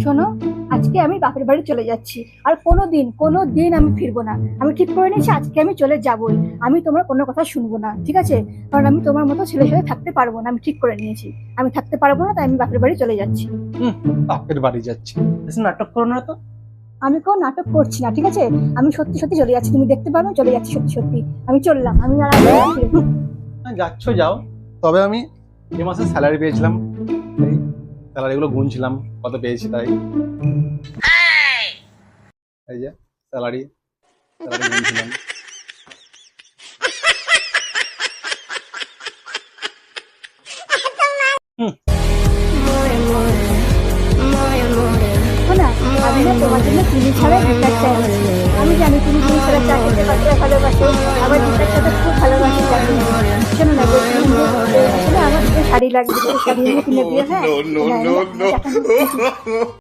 শোনো, আজকে আমি বাপের বাড়ি চলে যাচ্ছি। আর কোনো দিন আমি ফিরবো না। আমি ঠিক করে নিয়েছি আজকে আমি চলে যাবই। আমি তোমার কোনো কথা শুনবো না, ঠিক আছে? কারণ আমি তোমার মতো ছেলের সাথে থাকতে পারবো না, আমি ঠিক করে নিয়েছি। আমি থাকতে পারবো না, তাই আমি বাপের বাড়ি চলে যাচ্ছি। হুম, বাপের বাড়ি যাচ্ছি, বেশি নাটক করো না তো। আমি কোনো নাটক করছি না, ঠিক আছে? আমি সত্যি সত্যি চলে যাচ্ছি, তুমি দেখতে পারো চলে যাচ্ছি, সত্যি সত্যি আমি চললাম। আমি আর ফিরবো না। হ্যাঁ, যাচ্ছ যাও। তবে আমি এ মাসে স্যালারি পেয়েছিলাম, এই স্যালারি গুলো গুনছিলাম কত পেয়েছি, তাই এই যে স্যালারি স্যালারি গুনছিলাম। হুম, শোনো না, আমি না তোমার জন্য চিনি ছাড়া গিটার চাই। আমি জানি তুমি চিনি ছাড়া চা খেতে কতটা ভালোবাসো, আবার গিটার চাটা খুব ভালোবাসি জানি। শোনো না, বলছিলাম যে আসলে আমার একটা শাড়ি লাগবে, শাড়ি কিনে দিও, হ্যাঁ? হ্যাঁ,